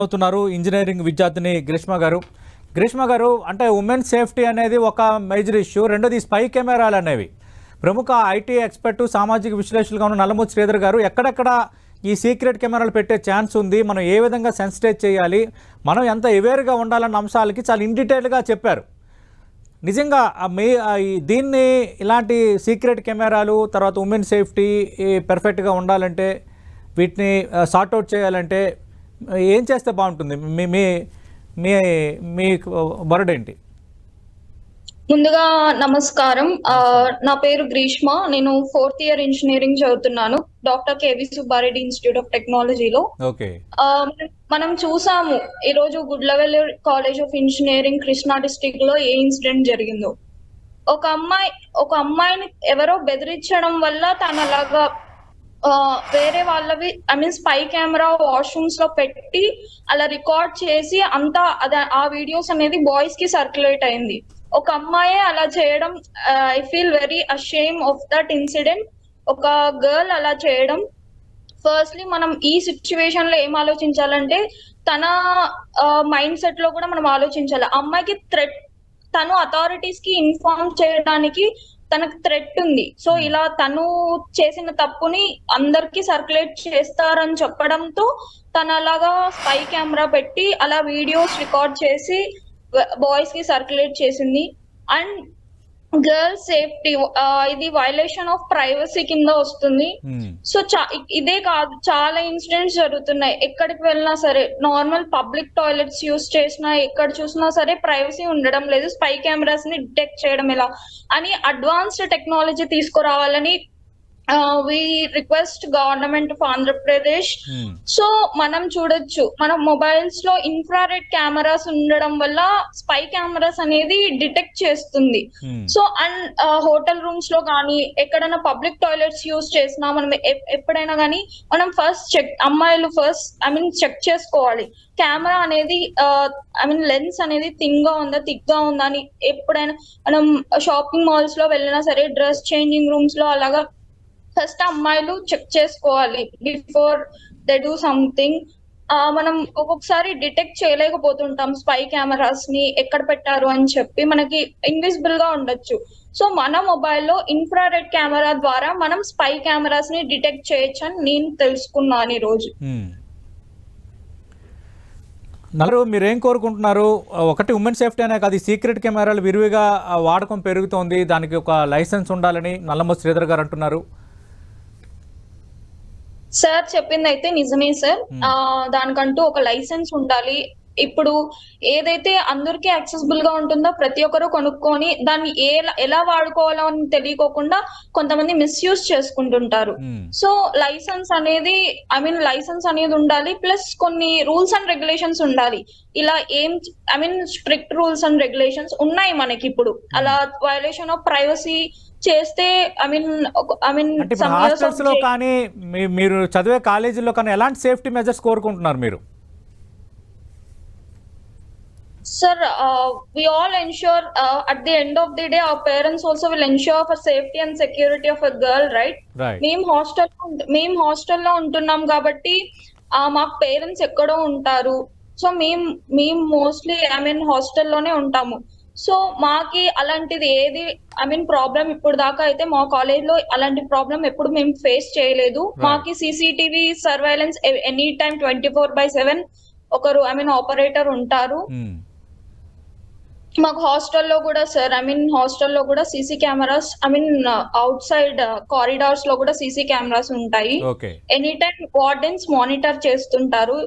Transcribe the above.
అవుతున్నారు ఇంజనీరింగ్ విద్యార్థిని గ్రీష్మ గారు అంటే ఉమెన్ సేఫ్టీ అనేది ఒక మేజర్ ఇష్యూ. రెండోది స్పై కెమెరాలు అనేవి. ప్రముఖ ఐటీ ఎక్స్పర్ట్ సామాజిక విశ్లేషకులుగా ఉన్న నల్లమూరి శ్రీధర్ గారు ఎక్కడెక్కడ ఈ సీక్రెట్ కెమెరాలు పెట్టే ఛాన్స్ ఉంది, మనం ఏ విధంగా సెన్సిటైజ్ చేయాలి, మనం ఎంత అవేర్గా ఉండాలన్న అంశాలకి చాలా ఇన్ డీటెయిల్గా చెప్పారు. నిజంగా దీన్ని ఇలాంటి సీక్రెట్ కెమెరాలు తర్వాత ఉమెన్ సేఫ్టీ పర్ఫెక్ట్గా ఉండాలంటే వీటిని సార్ట్అవుట్ చేయాలంటే ఏం చేస్తే బాగుంటుంది? మీ మీ మీ మీ వర్డ్ ఏంటి? ముందుగా నమస్కారం. నా పేరు గ్రీష్మ. నేను 4th ఇయర్ ఇంజనీరింగ్ చదువుతున్నాను doctor KV Subba Reddy institute of టెక్నాలజీలో. ఓకే. మనం చూసాము ఈరోజు Gudlavalli college of engineering Krishna district లో ఏ ఇన్సిడెంట్ జరిగిందో. ఒక అమ్మాయిని ఎవరో బెదిరించడం వల్ల తను అలాగా వేరే వాళ్ళవి స్పై కెమెరా వాష్రూమ్స్ లో పెట్టి అలా రికార్డ్ చేసి అంతా ఆ వీడియోస్ అనేది బాయ్స్ కి సర్క్యులేట్ అయింది. ఒక అమ్మాయి అలా చేయడం, I feel very ashamed of that incident. ఒక గర్ల్ అలా చేయడం. ఫస్ట్లీ మనం ఈ సిచ్యువేషన్ లో ఏం ఆలోచించాలంటే తన మైండ్ సెట్ లో కూడా మనం ఆలోచించాలి. అమ్మాయికి థ్రెట్, తను అథారిటీస్ కి ఇన్ఫార్మ్ చేయడానికి తనకు థ్రెట్ ఉంది. సో ఇలా తను చేసిన తప్పుని అందరికి సర్క్యులేట్ చేస్తారని చెప్పడంతో తను అలాగా స్పై కెమెరా పెట్టి అలా వీడియోస్ రికార్డ్ చేసి బాయ్స్ కి సర్క్యులేట్ చేసింది. అండ్ గర్ల్ సేఫ్టీ ఇది వైలేషన్ ఆఫ్ ప్రైవసీ కింద వస్తుంది. సో ఇదే కాదు, చాలా ఇన్సిడెంట్స్ జరుగుతున్నాయి. ఎక్కడికి వెళ్ళినా సరే, నార్మల్ పబ్లిక్ టాయిలెట్స్ యూస్ చేసినా ఎక్కడ చూసినా సరే ప్రైవసీ ఉండడం లేదు. స్పై కెమెరాస్ ని డిటెక్ట్ చేయడం ఎలా అని అడ్వాన్స్డ్ టెక్నాలజీ తీసుకురావాలని we request government of Andhra Pradesh. So మనం చూడొచ్చు, మన మొబైల్స్ లో ఇన్ఫ్రారెడ్ కెమెరాస్ ఉండడం వల్ల స్పై కెమెరాస్ అనేది డిటెక్ట్ చేస్తుంది. సో అండ్ హోటల్ రూమ్స్ లో కానీ ఎక్కడైనా పబ్లిక్ టాయిలెట్స్ యూస్ చేసినా మనం ఎప్పుడైనా కానీ మనం అమ్మాయిలు చెక్ చేసుకోవాలి కెమెరా అనేది లెన్స్ అనేది థిక్ గా ఉందా అని. ఎప్పుడైనా మనం షాపింగ్ మాల్స్ లో వెళ్ళినా సరే, డ్రెస్ చేంజింగ్ రూమ్స్ లో అలాగా ఫస్ట్ అమ్మాయిలు చెక్ చేసుకోవాలి బిఫోర్ దే డూ సంథింగ్. మనం ఒక్కొక్కసారి డిటెక్ట్ చేయలేకపోతుంటాం స్పై కెమెరాస్ ని ఎక్కడ పెట్టారు అని చెప్పి, మనకి ఇన్విజిబుల్ గా ఉండొచ్చు. సో మన మొబైల్లో ఇన్ఫ్రారెడ్ కెమెరా ద్వారా మనం స్పై కెమెరాస్ ని డిటెక్ట్ చేయొచ్చు అని నేను తెలుసుకున్నాను ఈ రోజు. మీరేం కోరుకుంటున్నారు? ఒకటి ఉమెన్ సేఫ్టీ అనే కాదు, సీక్రెట్ కెమెరాలు విరివిగా వాడకం పెరుగుతోంది, దానికి ఒక లైసెన్స్ ఉండాలని నల్లమూరి శ్రీధర్ గారు అంటున్నారు. సార్ చెప్పింది అయితే నిజమే సార్. దానికంటూ ఒక లైసెన్స్ ఉండాలి. ఇప్పుడు ఏదైతే అందరికీ యాక్సెసిబుల్ గా ఉంటుందో ప్రతి ఒక్కరు కొనుక్కొని దాన్ని ఎలా వాడుకోవాలో అని తెలియకోకుండా కొంతమంది మిస్యూజ్ చేసుకుంటుంటారు. సో లైసెన్స్ అనేది ఉండాలి. ప్లస్ కొన్ని రూల్స్ అండ్ రెగ్యులేషన్స్ ఉండాలి. ఇలా స్ట్రిక్ట్ రూల్స్ అండ్ రెగ్యులేషన్స్ ఉన్నాయి మనకి ఇప్పుడు. అలా వయలేషన్ ఆఫ్ ప్రైవసీ చేస్తే హాస్టల్స్ లో కానీ మీరు చదివే కాలేజీలో కానీ ఎలాంటి సేఫ్టీ మెజర్స్ కోరుకుంటున్నారు మీరు? Sir, we all ensure at the end of the day our parents also will ensure for safety and security of a girl, right? మేము హాస్టల్లో ఉంటున్నాం కాబట్టి మాకు పేరెంట్స్ ఎక్కడో ఉంటారు. సో మేము మోస్ట్లీ హాస్టల్లోనే ఉంటాము. సో మాకి అలాంటిది ఏది ప్రాబ్లం ఇప్పుడు దాకా అయితే మా కాలేజ్ లో అలాంటి ప్రాబ్లం ఎప్పుడు మేము ఫేస్ చేయలేదు. మాకి CCTV సర్వైలెన్స్ ఎనీ టైం 24/7 ఒకరు ఆపరేటర్ ఉంటారు. మాకు హాస్టల్లో కూడా సార్ హాస్టల్లో కూడా CC cameras out side corridors లో కూడా సీసీ కెమెరాస్ ఉంటాయి. ఎనీ టైం వార్డెన్స్ మానిటర్ చేస్తుంటారు.